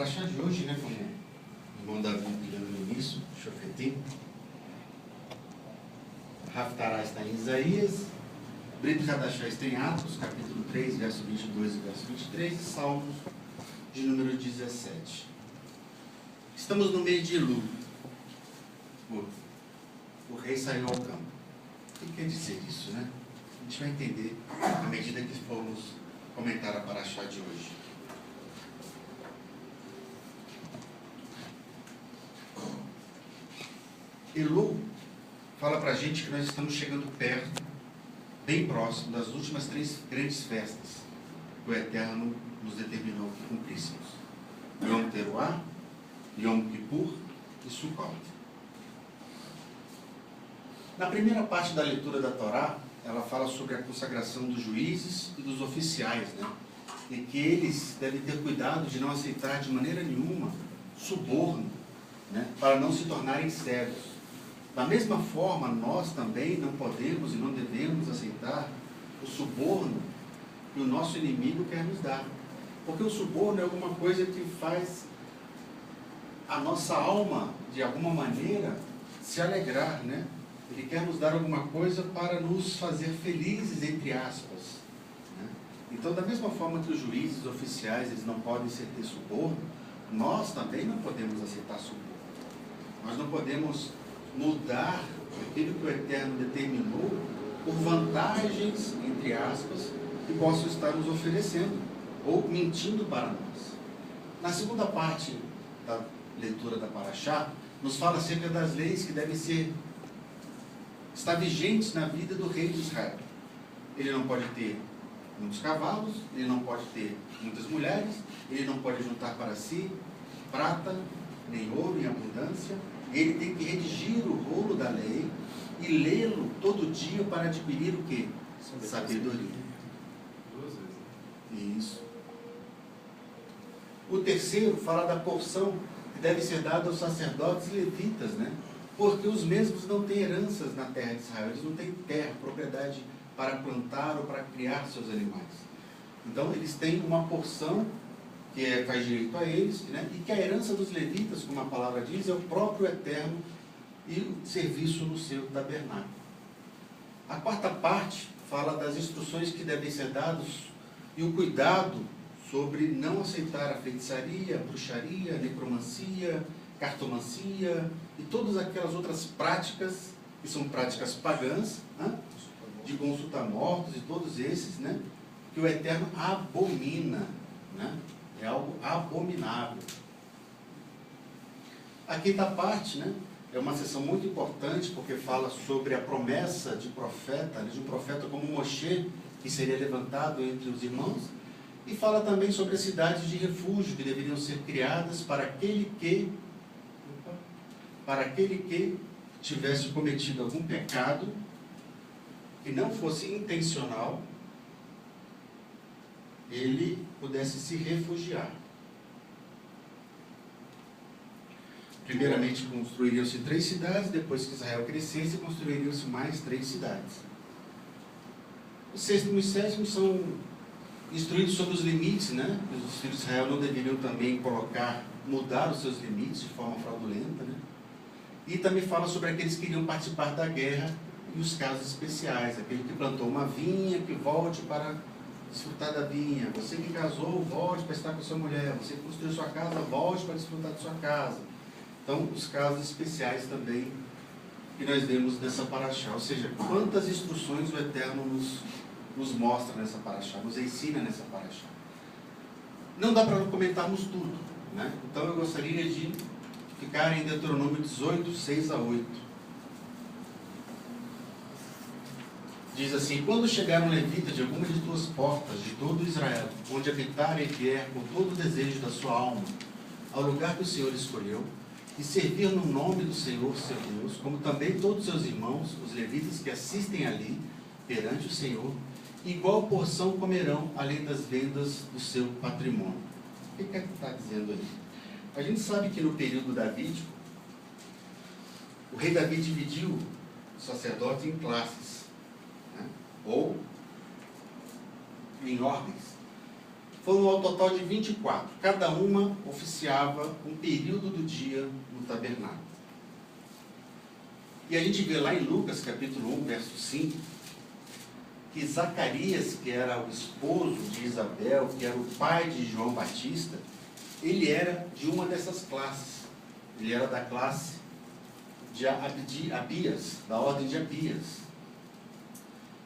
paraxá de hoje, né, como o irmão Davi pediu no início, Shofetim. Haftará está em Isaías, Brit Hadashah está em Atos, capítulo 3, verso 22 e verso 23, e Salmos de número 17. Estamos no mês de Elul. O rei saiu ao campo. O que quer dizer isso, né? A gente vai entender à medida que formos comentar a paraxá de hoje. Elul fala para a gente que nós estamos chegando perto, bem próximo das últimas 3 grandes festas que o Eterno nos determinou que cumpríssemos: Yom Teruah, Yom Kippur e Sukkot. Na primeira parte da leitura da Torá, ela fala sobre a consagração dos juízes e dos oficiais, né? E que eles devem ter cuidado de não aceitar de maneira nenhuma suborno, né? Para não se tornarem cegos. Da mesma forma, nós também não podemos e não devemos aceitar o suborno que o nosso inimigo quer nos dar. Porque o suborno é alguma coisa que faz a nossa alma, de alguma maneira, se alegrar, né? Ele quer nos dar alguma coisa para nos fazer felizes, entre aspas, né? Então, da mesma forma que os juízes oficiais eles não podem ter suborno, nós também não podemos aceitar suborno. Nós não podemos mudar aquilo que o Eterno determinou por vantagens, entre aspas, que possam estar nos oferecendo ou mentindo para nós. Na segunda parte da leitura da paraxá, nos fala acerca das leis que devem estar vigentes na vida do rei de Israel. Ele não pode ter muitos cavalos, ele não pode ter muitas mulheres, ele não pode juntar para si prata, nem ouro em abundância. Ele tem que redigir o rolo da lei e lê-lo todo dia para adquirir o quê? Sabedoria. 2 vezes. Isso. O terceiro fala da porção que deve ser dada aos sacerdotes e levitas, né? Porque os mesmos não têm heranças na terra de Israel, eles não têm terra, propriedade para plantar ou para criar seus animais. Então, eles têm uma porção que faz direito a eles, né? E que a herança dos levitas, como a palavra diz, é o próprio Eterno e o serviço no seu tabernáculo. A quarta parte fala das instruções que devem ser dadas e o cuidado sobre não aceitar a feitiçaria, a bruxaria, a necromancia, cartomancia e todas aquelas outras práticas que são práticas pagãs, né? De consultar mortos e todos esses, né? Que o Eterno abomina, né? É algo abominável. A quinta parte, né, é uma sessão muito importante porque fala sobre a promessa de um profeta como Moshe, que seria levantado entre os irmãos, e fala também sobre as cidades de refúgio que deveriam ser criadas para aquele que tivesse cometido algum pecado que não fosse intencional, ele pudesse se refugiar. Primeiramente construiriam-se 3 cidades, depois que Israel crescesse, construiriam-se mais 3 cidades. O 6º e 7º são instruídos sobre os limites, né? Os filhos de Israel não deveriam também mudar os seus limites de forma fraudulenta, né? E também fala sobre aqueles que iriam participar da guerra e os casos especiais, aquele que plantou uma vinha, que volte para desfrutar da vinha. Você que casou, volte para estar com a sua mulher. Você que construiu sua casa, volte para desfrutar de sua casa. Então, os casos especiais também que nós vemos nessa paraxá. Ou seja, quantas instruções o Eterno nos mostra nessa paraxá, nos ensina nessa paraxá. Não dá para comentarmos tudo, né? Então, eu gostaria de ficar em Deuteronômio 18, 6 a 8. Diz assim: quando chegar um levita de alguma de tuas portas, de todo Israel, onde habitar e vier com todo o desejo da sua alma, ao lugar que o Senhor escolheu, e servir no nome do Senhor, seu Deus, como também todos os seus irmãos, os levitas que assistem ali, perante o Senhor, igual porção comerão, além das vendas do seu patrimônio. O que é que está dizendo aí? A gente sabe que no período davídico, o rei Davi dividiu o sacerdote em classes, ou em ordens. Foram ao total de 24. Cada uma oficiava um período do dia no tabernáculo. E a gente vê lá em Lucas, capítulo 1, verso 5, que Zacarias, que era o esposo de Isabel, que era o pai de João Batista, ele era de uma dessas classes. Ele era da classe de Abias, da ordem de Abias.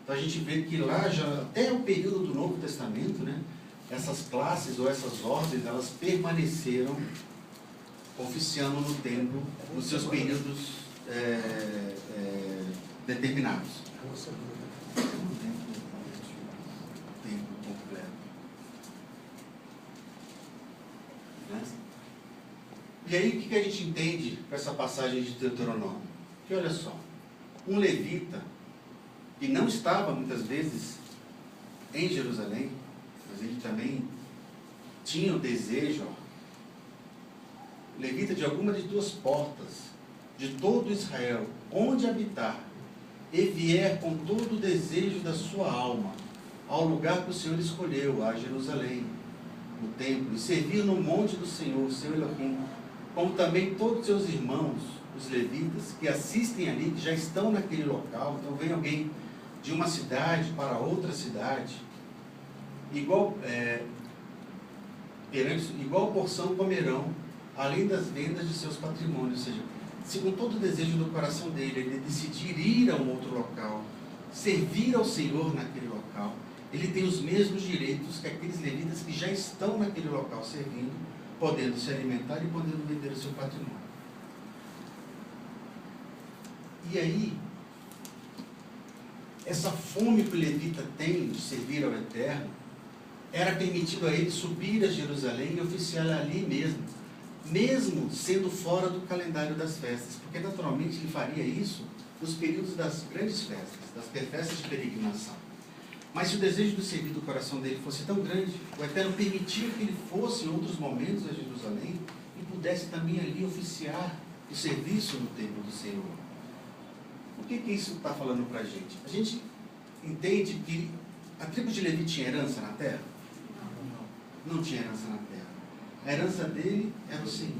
Então a gente vê que lá, já até o período do Novo Testamento, né, essas classes ou essas ordens, elas permaneceram oficiando no templo, nos seus períodos determinados. Tempo completo. Né? E aí, o que a gente entende com essa passagem de Deuteronômio? Que olha só, um levita que não estava muitas vezes em Jerusalém, mas ele também tinha o desejo, levita de alguma de duas portas, de todo Israel, onde habitar, e vier com todo o desejo da sua alma, ao lugar que o Senhor escolheu, a Jerusalém, no templo, e servir no monte do Senhor, seu Elohim, como também todos os seus irmãos, os levitas, que assistem ali, que já estão naquele local. Então vem alguém de uma cidade para outra cidade, igual porção comerão, além das vendas de seus patrimônios. Ou seja, se com todo o desejo do coração dele, ele decidir ir a um outro local, servir ao Senhor naquele local, ele tem os mesmos direitos que aqueles levitas que já estão naquele local servindo, podendo se alimentar e podendo vender o seu patrimônio. E aí, essa fome que o levita tem de servir ao Eterno, era permitido a ele subir a Jerusalém e oficiar ali mesmo sendo fora do calendário das festas, porque naturalmente ele faria isso nos períodos das grandes festas, das festas de peregrinação. Mas se o desejo de servir do coração dele fosse tão grande, o Eterno permitiu que ele fosse em outros momentos a Jerusalém e pudesse também ali oficiar o serviço no templo do Senhor. O que isso está falando para a gente? A gente entende que a tribo de Levi tinha herança na terra? Não tinha herança na terra. A herança dele era o Senhor,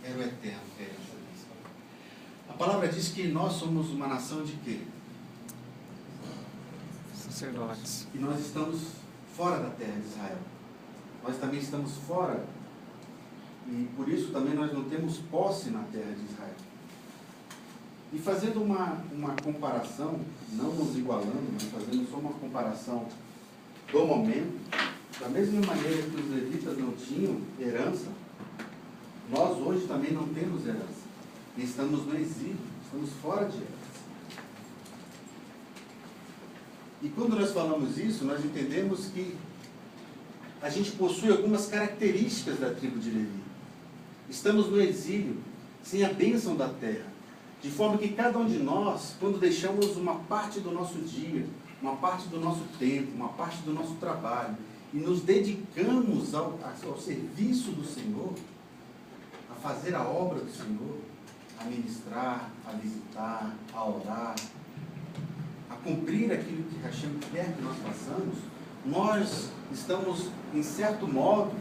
era o Eterno que era a herança dele. A palavra diz que nós somos uma nação de quê? Sacerdotes. E nós estamos fora da terra de Israel. Nós também estamos fora, e por isso também nós não temos posse na terra de Israel. E fazendo uma comparação, não nos igualando, mas fazendo só uma comparação do momento, da mesma maneira que os levitas não tinham herança, nós hoje também não temos herança. E estamos no exílio, estamos fora de herança. E quando nós falamos isso, nós entendemos que a gente possui algumas características da tribo de Levi. Estamos no exílio, sem a bênção da terra. De forma que cada um de nós, quando deixamos uma parte do nosso dia, uma parte do nosso tempo, uma parte do nosso trabalho, e nos dedicamos ao serviço do Senhor, a fazer a obra do Senhor, a ministrar, a visitar, a orar, a cumprir aquilo que Hashem quer que nós façamos, nós estamos, em certo modo,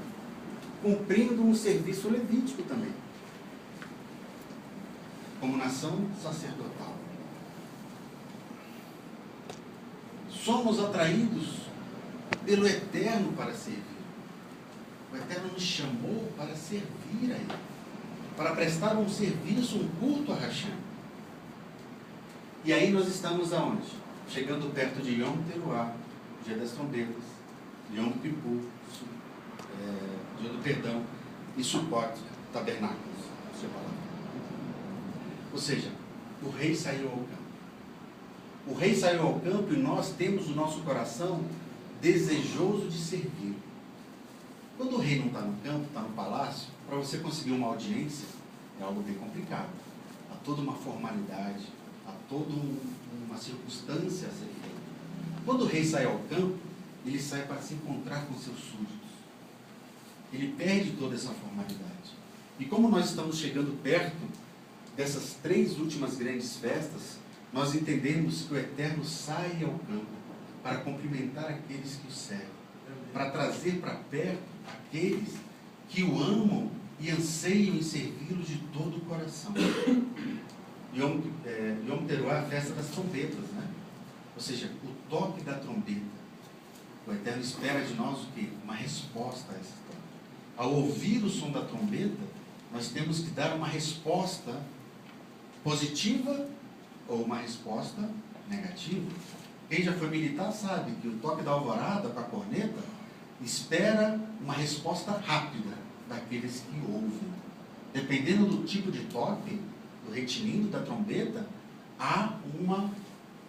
cumprindo um serviço levítico também, como nação sacerdotal. Somos atraídos pelo Eterno para servir. O Eterno nos chamou para servir a Ele, para prestar um serviço, um culto a Hashem. E aí nós estamos aonde? Chegando perto de Yom Teruah, Dia das Trombetas, Yom Kippur, Dia do Perdão, e Sukkot, Tabernáculos, ou seja, o rei saiu ao campo. O rei saiu ao campo e nós temos o nosso coração desejoso de servir. Quando o rei não está no campo, está no palácio, para você conseguir uma audiência, é algo bem complicado. Há toda uma formalidade, há toda uma circunstância a ser feita. Quando o rei sai ao campo, ele sai para se encontrar com seus súditos. Ele perde toda essa formalidade. E como nós estamos chegando perto dessas 3 últimas grandes festas, nós entendemos que o Eterno sai ao campo para cumprimentar aqueles que o servem. para trazer para perto aqueles que o amam e anseiam em servi-lo de todo o coração. Yom Teruah é a festa das trombetas, né? Ou seja, o toque da trombeta. O Eterno espera de nós o quê? Uma resposta a essa trombeta. Ao ouvir o som da trombeta, nós temos que dar uma resposta positiva ou uma resposta negativa. Quem já foi militar sabe que o toque da alvorada com a corneta espera uma resposta rápida daqueles que ouvem. Dependendo do tipo de toque, do retinindo da trombeta, há uma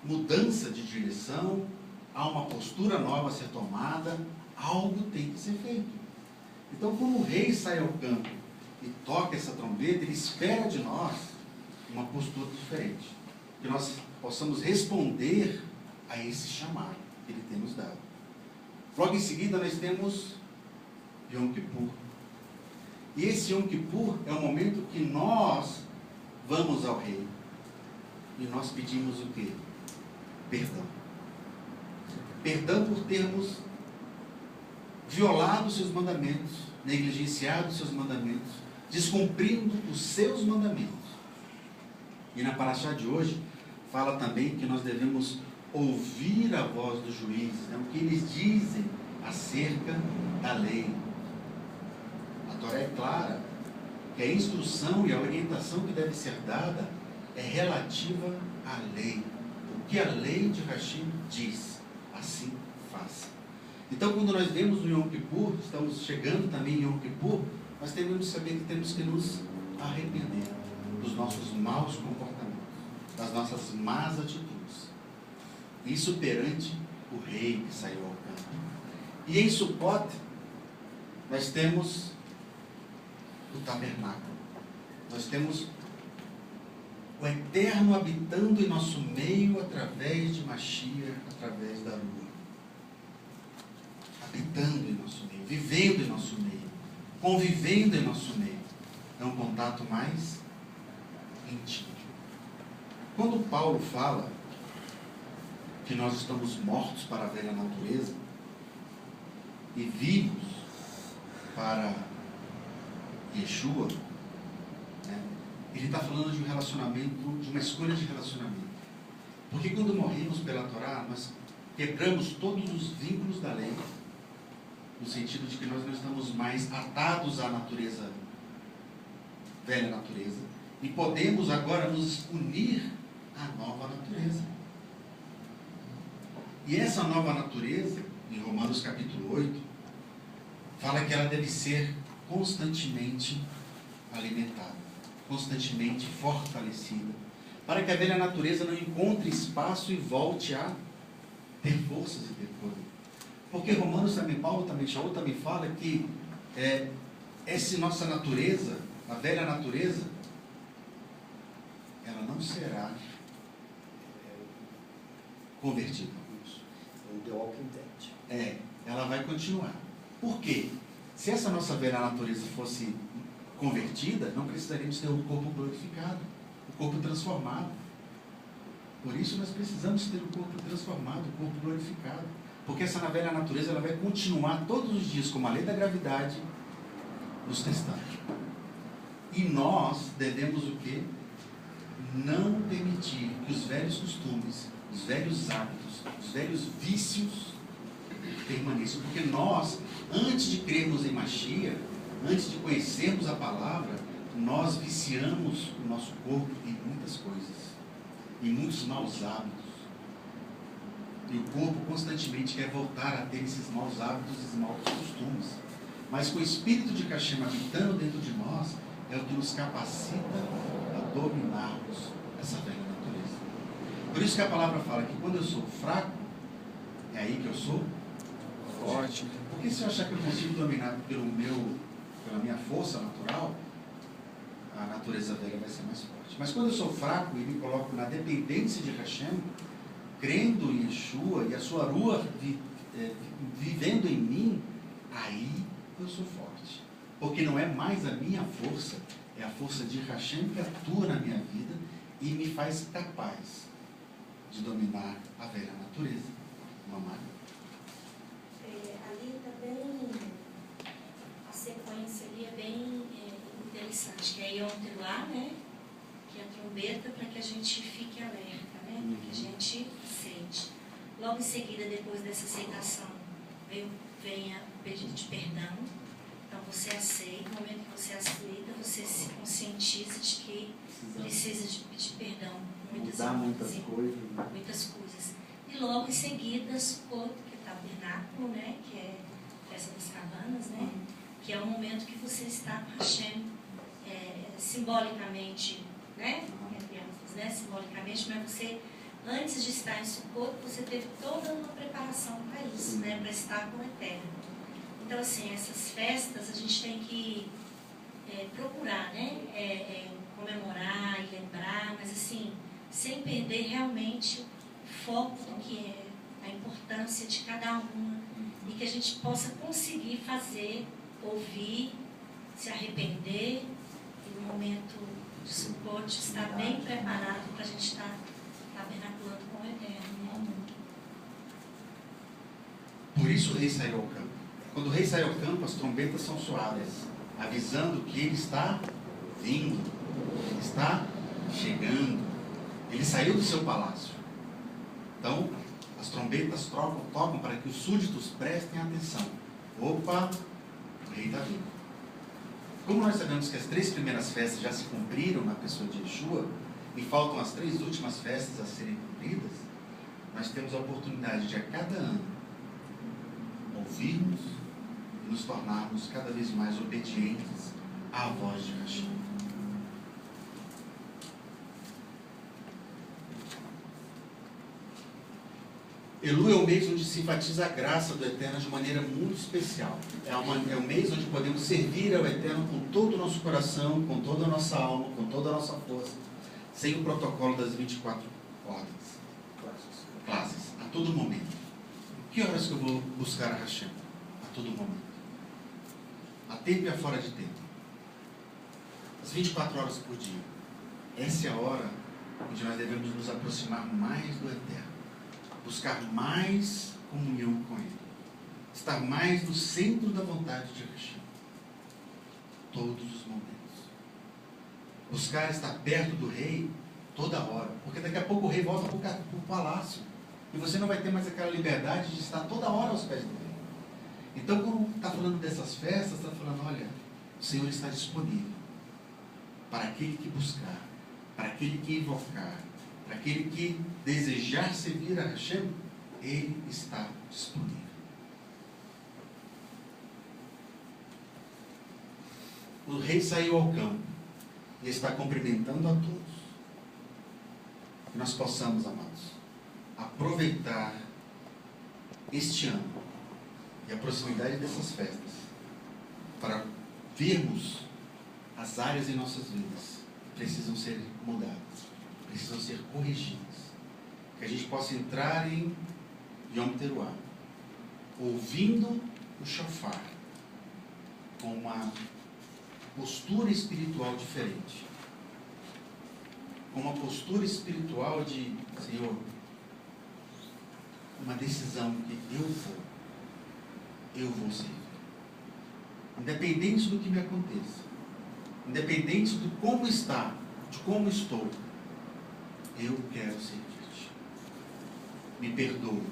mudança de direção, há uma postura nova a ser tomada, algo tem que ser feito. Então, quando o rei sai ao campo e toca essa trombeta, ele espera de nós uma postura diferente, que nós possamos responder a esse chamado que ele tem nos dado. Logo em seguida, nós temos Yom Kippur. E esse Yom Kippur é o momento que nós vamos ao rei e nós pedimos o quê? Perdão. Perdão por termos violado os seus mandamentos, negligenciado os seus mandamentos, descumprindo os seus mandamentos. E na paraxá de hoje, fala também que nós devemos ouvir a voz dos juízes, né? O que eles dizem acerca da lei. A Torá é clara que a instrução e a orientação que deve ser dada é relativa à lei. O que a lei de Hashem diz, assim faça. Então, quando nós vemos o Yom Kippur, estamos chegando também em Yom Kippur, nós devemos saber que temos que nos arrepender dos nossos maus comportamentos, das nossas más atitudes. Isso perante o rei que saiu ao campo. E em Sukkot, nós temos o tabernáculo. Nós temos o Eterno habitando em nosso meio através de Mashiach, através da lua. Habitando em nosso meio, vivendo em nosso meio, convivendo em nosso meio. É um contato mais íntimo. Quando Paulo fala que nós estamos mortos para a velha natureza e vivos para Yeshua, né? Ele está falando de um relacionamento, de uma escolha de relacionamento. Porque quando morremos pela Torá, nós quebramos todos os vínculos da lei, no sentido de que nós não estamos mais atados à natureza, velha natureza, e podemos agora nos unir à nova natureza. E essa nova natureza, em Romanos capítulo 8, fala que ela deve ser constantemente alimentada, constantemente fortalecida, para que a velha natureza não encontre espaço e volte a ter forças e ter poder. Porque Romanos também, Paulo também, Shaul também fala que essa nossa natureza, a velha natureza, ela não será convertida. The Walking Dead. Ela vai continuar. Por quê? Se essa nossa velha natureza fosse convertida, não precisaríamos ter o corpo glorificado, o corpo transformado. Por isso nós precisamos ter o corpo transformado, o corpo glorificado. Porque essa velha natureza ela vai continuar todos os dias, como a lei da gravidade, nos testando. E nós devemos o quê? Não permitir que os velhos costumes, os velhos hábitos, os velhos vícios permaneçam. Porque nós, antes de crermos em Mashiach, antes de conhecermos a palavra, nós viciamos o nosso corpo em muitas coisas, em muitos maus hábitos. E o corpo constantemente quer voltar a ter esses maus hábitos, esses maus costumes. Mas com o Espírito de Hashem habitando dentro de nós, é o que nos capacita a dominarmos essa velha natureza. Por isso que a palavra fala que quando eu sou fraco, é aí que eu sou forte. Porque se eu achar que eu consigo dominar pela minha força natural, a natureza velha vai ser mais forte. Mas quando eu sou fraco e me coloco na dependência de Hashem, crendo em Yeshua e a sua rua vivendo em mim, aí eu sou forte. Porque não é mais a minha força, é a força de Hashem que atua na minha vida e me faz capaz de dominar a velha natureza. Mamãe? Ali bem, a sequência ali é bem interessante, que é Yom Teruah, né? Que é a trombeta, para que a gente fique alerta, né? Para que a gente aceite. Logo em seguida, depois dessa aceitação, vem o pedido de perdão. Então você aceita, no momento que você aceita, você se conscientiza de que precisa de pedir perdão. Muitas coisas. Né? Muitas coisas. E logo em seguida, Sukkot, que é o tabernáculo, né? Que é a festa das cabanas, né? Que é o momento que você está com Hashem, simbolicamente, né? Entre aspas, né? Simbolicamente, mas você, antes de estar em Sukkot, você teve toda uma preparação para isso, né? Para estar com o Eterno. Então, assim, essas festas a gente tem que procurar, né? Comemorar e lembrar, mas assim, sem perder realmente o foco do que é a importância de cada uma e que a gente possa conseguir fazer, ouvir, se arrepender e no momento de Sukkot estar bem preparado para a gente estar tabernaculando com o Eterno. Né? Por isso o rei saiu ao campo. Quando o rei sai ao campo, as trombetas são soadas, avisando que ele está vindo, ele está chegando, ele saiu do seu palácio. Então, as trombetas tocam para que os súditos prestem atenção. Opa, o rei está vindo. Como nós sabemos que as 3 primeiras festas já se cumpriram na pessoa de Yeshua, e faltam as 3 últimas festas a serem cumpridas, nós temos a oportunidade de a cada ano ouvirmos e nos tornarmos cada vez mais obedientes à voz de Hashem. Elu é o mês onde se enfatiza a graça do Eterno de maneira muito especial. É o mês onde podemos servir ao Eterno com todo o nosso coração, com toda a nossa alma, com toda a nossa força, sem o protocolo das 24 ordens. Classes. A todo momento. Que horas que eu vou buscar a Hashem? A todo momento. A tempo e a fora de tempo. As 24 horas por dia. Essa é a hora onde nós devemos nos aproximar mais do Eterno. Buscar mais comunhão com Ele. Estar mais no centro da vontade de Hashem. Todos os momentos. Buscar estar perto do rei toda hora. Porque daqui a pouco o rei volta para o palácio. E você não vai ter mais aquela liberdade de estar toda hora aos pés do rei. Então, quando está falando dessas festas, está falando, olha, o Senhor está disponível para aquele que buscar, para aquele que invocar, para aquele que desejar servir a Hashem, Ele está disponível. O rei saiu ao campo e está cumprimentando a todos. Que nós possamos, amados, aproveitar este ano e a proximidade dessas festas para vermos as áreas em nossas vidas que precisam ser mudadas, precisam ser corrigidas. Que a gente possa entrar em Yom Teruah, ouvindo o shofar, com uma postura espiritual diferente. Com uma postura espiritual de, Senhor, uma decisão que eu vou servir. Independente do que me aconteça, independente de como está, de como estou, eu quero servir-te. Me perdoa.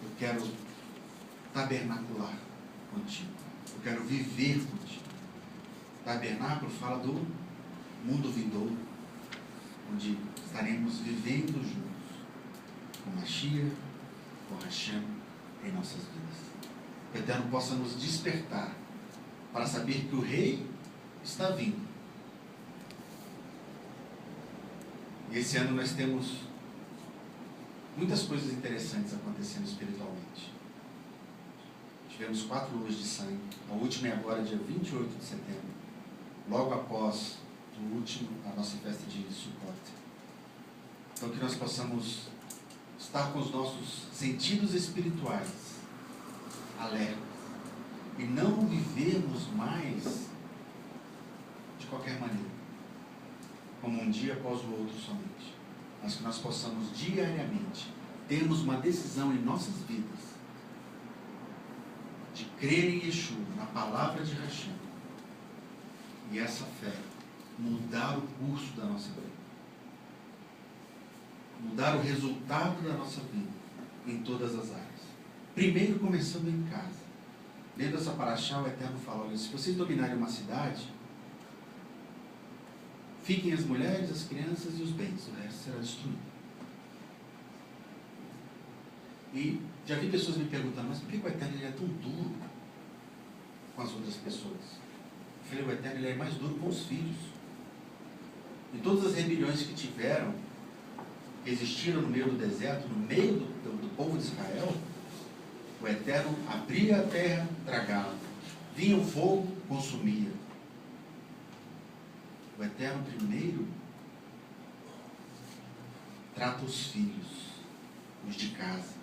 Eu quero tabernacular contigo. Eu quero viver contigo. Tabernáculo fala do mundo vindouro, onde estaremos vivendo juntos, com Mashiach, com Hashem, em nossas vidas. Que o Eterno possa nos despertar para saber que o Rei está vindo. E esse ano nós temos muitas coisas interessantes acontecendo espiritualmente. Tivemos 4 luas de sangue. A última é agora, dia 28 de setembro. Logo após a nossa festa de Sukkot. Então que nós possamos estar com os nossos sentidos espirituais alertas e não vivermos mais de qualquer maneira, como um dia após o outro somente, mas que nós possamos diariamente termos uma decisão em nossas vidas crer em Yeshua, na palavra de Hashem, e essa fé mudar o curso da nossa vida, mudar o resultado da nossa vida em todas as áreas. Primeiro começando em casa. Dentro dessa paraxá, o Eterno fala: olha, se vocês dominarem uma cidade, fiquem as mulheres, as crianças e os bens, o resto será destruído. E já vi pessoas me perguntando: mas por que o Eterno ele é tão duro com as outras pessoas? Eu falei: o Eterno ele é mais duro com os filhos. Em todas as rebeliões que tiveram, que existiram no meio do deserto, no meio do povo de Israel, o Eterno abria a terra, tragava. Vinha o fogo, consumia. O Eterno primeiro trata os filhos, os de casa.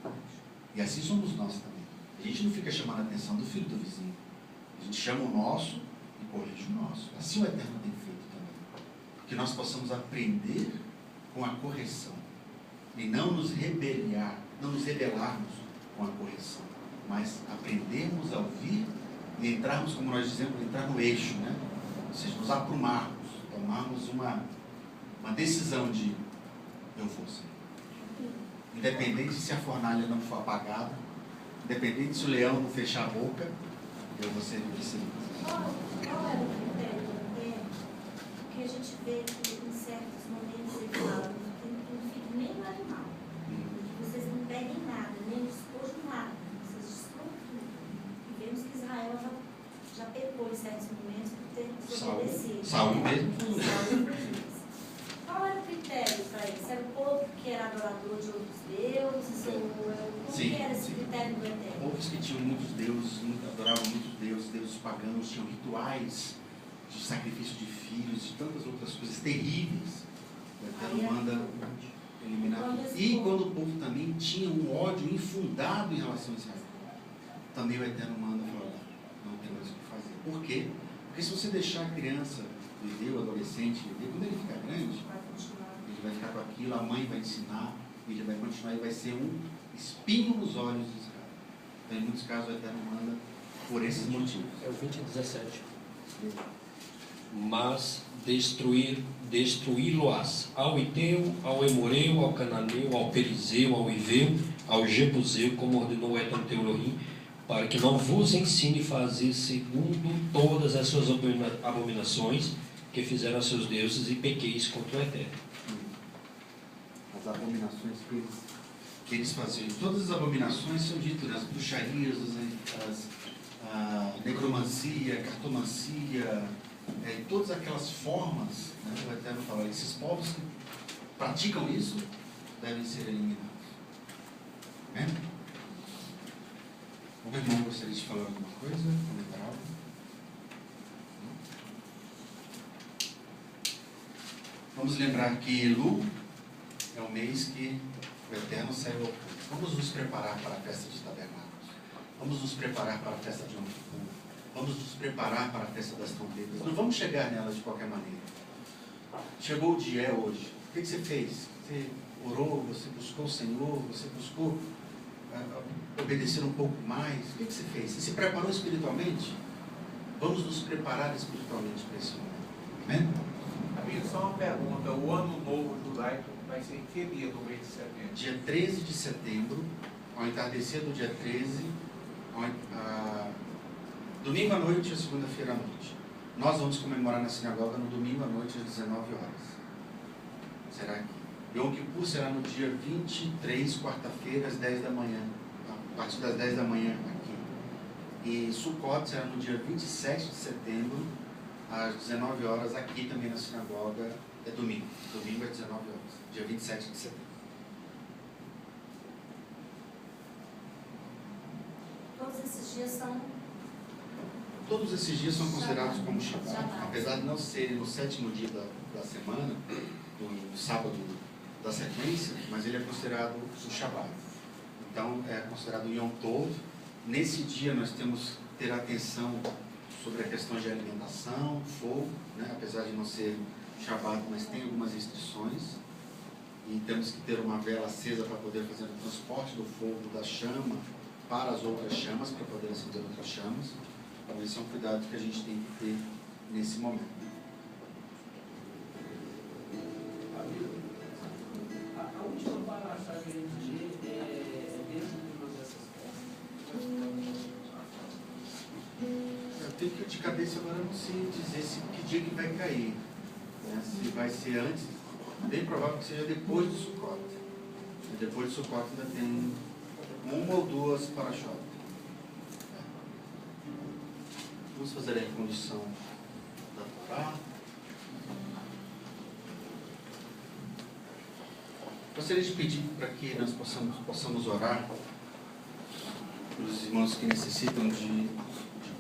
E assim somos nós também. A gente não fica chamando a atenção do filho do vizinho. A gente chama o nosso e corrige o nosso. Assim o Eterno tem feito também. Que nós possamos aprender com a correção. E não nos rebelarmos com a correção. Mas aprendermos a ouvir e entrarmos, como nós dizemos, entrar no eixo, né? Ou seja, nos aprumarmos, tomarmos uma decisão de eu vou ser. Independente se a fornalha não for apagada, independente se o leão não fechar a boca, eu vou ser obedecido. Qual era o critério do Eterno? Porque a gente vê que em certos momentos ele fala: não fique nem no animal, que vocês não peguem nada, nem despojo nada, vocês destruam tudo. E vemos que Israel já pecou em certos momentos por ter desobedecido. Saúl mesmo? Qual era o critério para isso? Era o povo que era adorador de outros deuses? Como que era esse critério do Eterno? Povos que tinham muitos deuses, adoravam muitos deuses pagãos, tinham rituais de sacrifício de filhos e tantas outras coisas terríveis. O Eterno manda eliminar tudo. E quando o povo também tinha um ódio infundado em relação a Israel, também o Eterno manda falar: não tem mais o que fazer. Por quê? Porque se você deixar a criança viver, o adolescente viver, quando ele ficar grande, ele vai ficar com aquilo, a mãe vai ensinar, ele vai continuar e vai ser um espinho nos olhos de Israel. Então, em muitos casos, o Eterno manda por esses motivos. É o 20:17. Mas destruí-lo-ás ao Iteu, ao Emoreu, ao Cananeu, ao Perizeu, ao Iveu, ao Jebuseu, como ordenou o Eterno teu Elohim, para que não vos ensine a fazer segundo todas as suas abominações que fizeram a seus deuses e pequeis contra o Eterno. As abominações que eles faziam. Todas as abominações são ditas, as bruxarias, a necromancia, a cartomancia, todas aquelas formas, né? O Eterno fala: esses povos que praticam isso devem ser eliminados. Amém? O irmão gostaria de falar alguma coisa? Comentar algo? Vamos lembrar que Elu é o mês que o Eterno saiu ao povo. Vamos nos preparar para a festa de tabernáculos. Vamos nos preparar para a festa de Yom Kippur. Vamos nos preparar para a festa das trompetas. Não vamos chegar nela de qualquer maneira. Chegou o dia, é hoje. O que você fez? Você orou, você buscou o Senhor, você buscou obedecer um pouco mais. O que você fez? Você se preparou espiritualmente? Vamos nos preparar espiritualmente para esse momento. Amém? Amigo, só uma pergunta: o ano novo judaico vai ser em que dia do mês de setembro? Dia 13 de setembro, ao entardecer do dia 13, domingo à noite e segunda-feira à noite. Nós vamos comemorar na sinagoga no domingo à noite às 19 horas. Será aqui. Yom Kippur será no dia 23, quarta-feira, às 10 da manhã. A partir das 10 da manhã aqui. E Sukkot será no dia 27 de setembro, às 19 horas, aqui também na sinagoga. É domingo. Domingo às 19 horas. Dia 27 de setembro. Todos esses dias são... Todos esses dias são considerados como Shabbat, apesar de não serem no sétimo dia da semana, do sábado da sequência, mas ele é considerado o Shabbat. Então, é considerado Yom Tov. Nesse dia nós temos que ter atenção sobre a questão de alimentação, fogo, né? Apesar de não ser Shabbat, mas tem algumas restrições. E temos que ter uma vela acesa para poder fazer o transporte do fogo, da chama, para as outras chamas, para poder acender outras chamas. Então esse é um cuidado que a gente tem que ter nesse momento. A última paraxá que a gente lê é dentro de todas essas festas. Eu tenho que de cabeça agora, eu não sei dizer que dia que vai cair. Né? Se vai ser antes, bem provável que seja depois do Sukkot. E depois do Sukkot ainda tem uma ou duas paraxá. Vamos fazer a recondução da Torá. Gostaria de pedir para que nós possamos orar pelos irmãos que necessitam de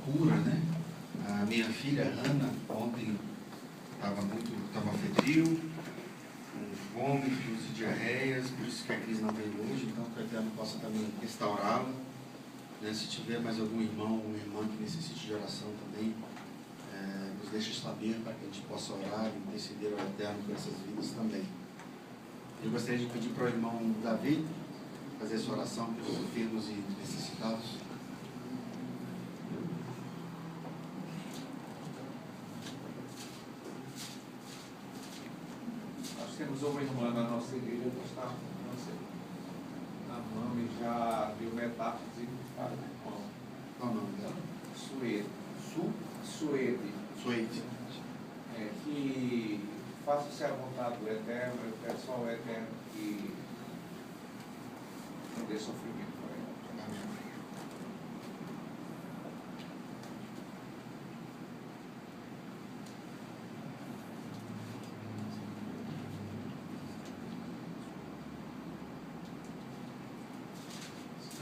cura, né? A minha filha Ana ontem estava febril, com vômitos e diarreias, por isso que a Cris não veio hoje, então que o Eterno possa também restaurá-la. Né? Se tiver mais algum irmão ou irmã que necessite de oração também, nos deixe saber para que a gente possa orar e interceder ao Eterno por essas vidas também. Eu gostaria de pedir para o irmão Davi fazer essa oração pelos enfermos e necessitados. Nós temos uma irmã na nossa igreja que está com câncer na mama e já deu metástase para o pulmão. Qual o nome dela? Suede. Suede. Que faça-se a vontade do Eterno, eu peço ao Eterno que não dê sofrimento para ela. Amém.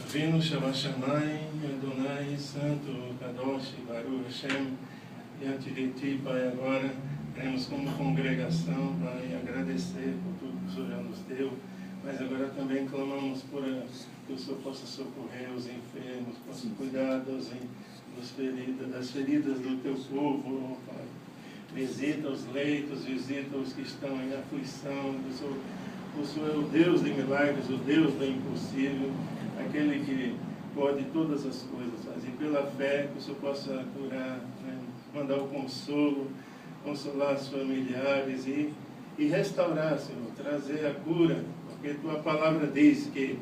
Avinu Shabbat Shamayim, Adonai, Santo, Kadosh, Baruch Hashem, diante de Ti, Pai, agora queremos como congregação, Pai, agradecer por tudo que o Senhor já nos deu, mas agora também clamamos por que o Senhor possa socorrer os enfermos, possa cuidar das feridas do Teu povo, Pai. Visita os leitos, visita os que estão em aflição, o Senhor é o Deus de milagres, o Deus do impossível, aquele que pode todas as coisas, fazer pela fé que o Senhor possa curar, né? Mandar o consolo, consolar os familiares e restaurar, Senhor, trazer a cura, porque Tua palavra diz que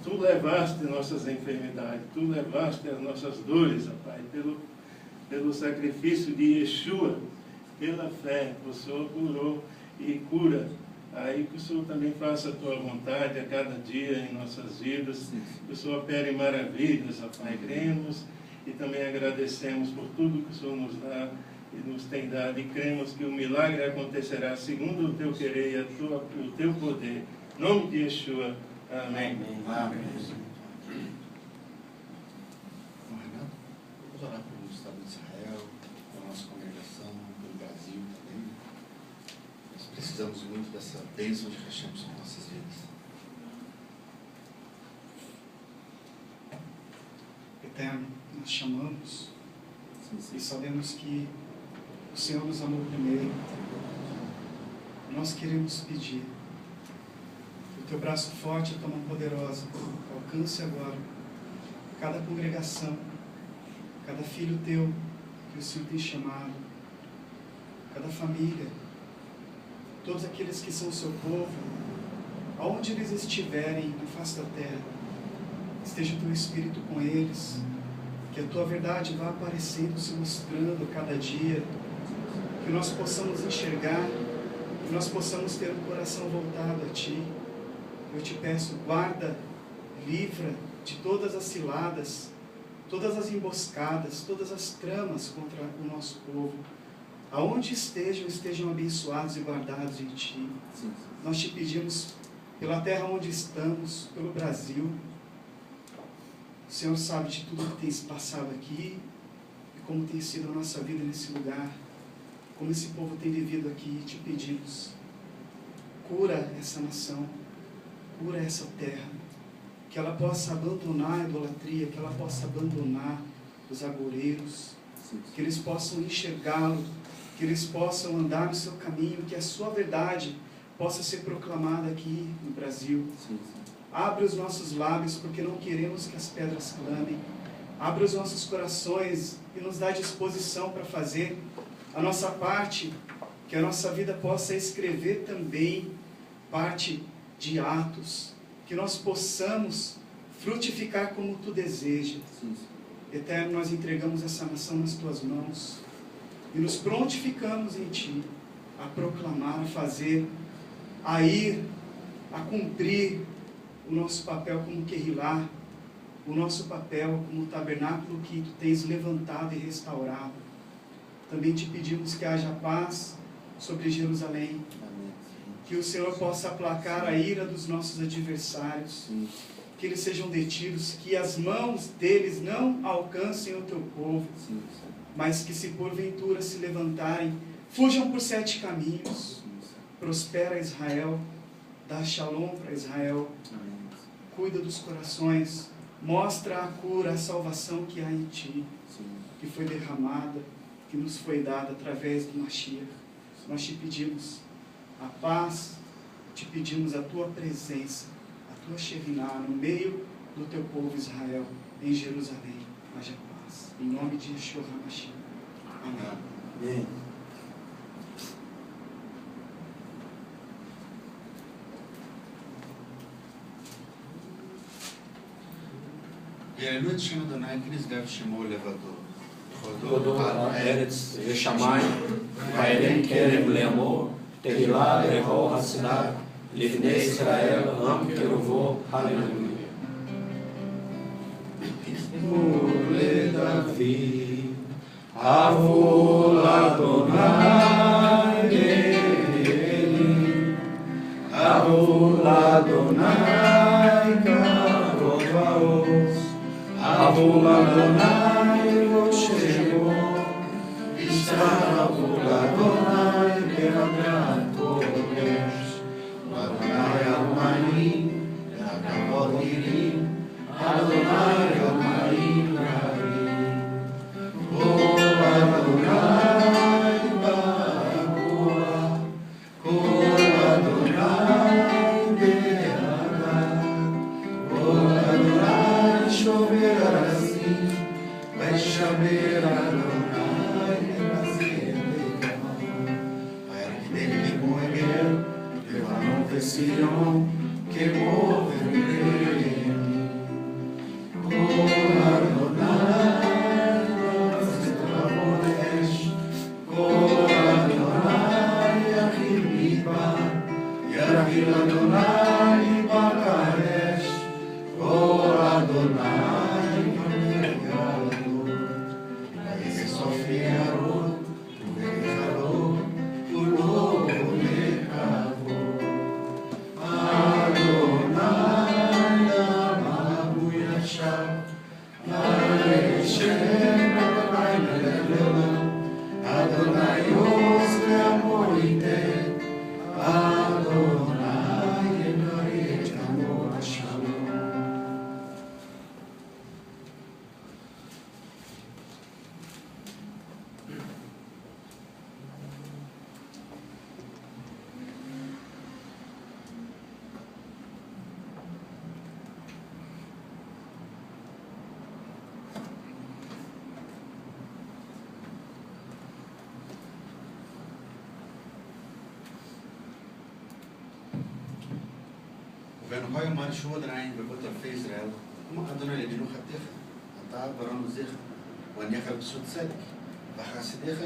Tu levaste nossas enfermidades, Tu levaste as nossas dores, ó Pai, pelo sacrifício de Yeshua, pela fé, o Senhor curou e cura. Aí que o Senhor também faça a Tua vontade a cada dia em nossas vidas, que o Senhor opere maravilhas, ó Pai, cremos e também agradecemos por tudo que o Senhor nos dá e nos tem dado, e cremos que o milagre acontecerá segundo o Teu querer e o Teu poder. Em nome de Yeshua. Amém. Amém. Vamos orar pelo Estado de Israel, pela nossa congregação, pelo Brasil também. Nós precisamos muito dessa bênção de Hashem sobre nossas vidas. Eterno, nós chamamos e sabemos que o Senhor nos amou primeiro. Nós queremos pedir que o Teu braço forte e a Tua mão poderosa alcance agora cada congregação, cada filho Teu que o Senhor tem chamado, cada família, todos aqueles que são o Seu povo, aonde eles estiverem na face da terra, esteja o Teu Espírito com eles, que a Tua verdade vá aparecendo, se mostrando a cada dia, que nós possamos enxergar, que nós possamos ter um coração voltado a Ti. Eu Te peço, guarda, livra de todas as ciladas, todas as emboscadas, todas as tramas contra o nosso povo. Aonde estejam abençoados e guardados em Ti. Nós Te pedimos pela terra onde estamos, pelo Brasil. O Senhor sabe de tudo que tem se passado aqui e como tem sido a nossa vida nesse lugar, como esse povo tem vivido aqui. Te pedimos, cura essa nação, cura essa terra, que ela possa abandonar a idolatria, que ela possa abandonar os agoureiros, que eles possam enxergá-lo, que eles possam andar no seu caminho, que a sua verdade possa ser proclamada aqui no Brasil. Abre os nossos lábios, porque não queremos que as pedras clamem. Abre os nossos corações e nos dá disposição para fazer a nossa parte, que a nossa vida possa escrever também parte de Atos, que nós possamos frutificar como Tu desejas. Eterno, nós entregamos essa nação nas Tuas mãos e nos prontificamos em Ti a proclamar, a fazer, a ir, a cumprir o nosso papel como Querrilá, o nosso papel como tabernáculo que Tu tens levantado e restaurado. Também Te pedimos que haja paz sobre Jerusalém, que o Senhor possa aplacar a ira dos nossos adversários, que eles sejam detidos, que as mãos deles não alcancem o Teu povo, mas que se porventura se levantarem, fujam por 7 caminhos. Prospera Israel, dá shalom para Israel, cuida dos corações, mostra a cura, a salvação que há em Ti, que foi derramada, que nos foi dada através do Mashiach. Nós Te pedimos a paz, Te pedimos a Tua presença, a Tua Shekinah no meio do Teu povo Israel, em Jerusalém. Haja paz. Em nome de Yeshua HaMashiach. Amém. Amém. העלו את שם אדוני כנשגב שמו לבדו. הודו הארץ ושמיים, ויעלם כרם לאמור, תהילה לאהוב הסיני, לבני ישראל עם קרובו, הללויה. לדוד, אבו לאדוני אלי, אבו לאדוני כבוד ועוז, אבו לאדוני ראשו, ישתחוו לאדוני בהדרת קודש, אדוני אלוהים, לכבוד ירים, אדוני אלוהים רבים, כל אדוני בגבורה, כל אדוני בהדר, כל אדוני שובר ארצים, וישבר אדוני ארצים וגמר. וירקדם כמו עגל, לבנון וציון, כמו ורעים. כל אדוני בצדקות אש, כל אדוני יכיל מדבר, יכיל אדוני בקדש, כל אדוני בגדול, ויאסוף יערות ובגחלות, כולו לכבוד. אדוני עמנו ישר, שם אדוני מלך לעולם, אדוני עוז לעמו ייתן, אדוני ינרא את עמו בשלום. ואנוכי אומר שוב אדוני בבית ישראל, כמו אדוני לבינוך חתיך, אתה ברון עוזיך, ואניך על פסות צדק, וחסידיך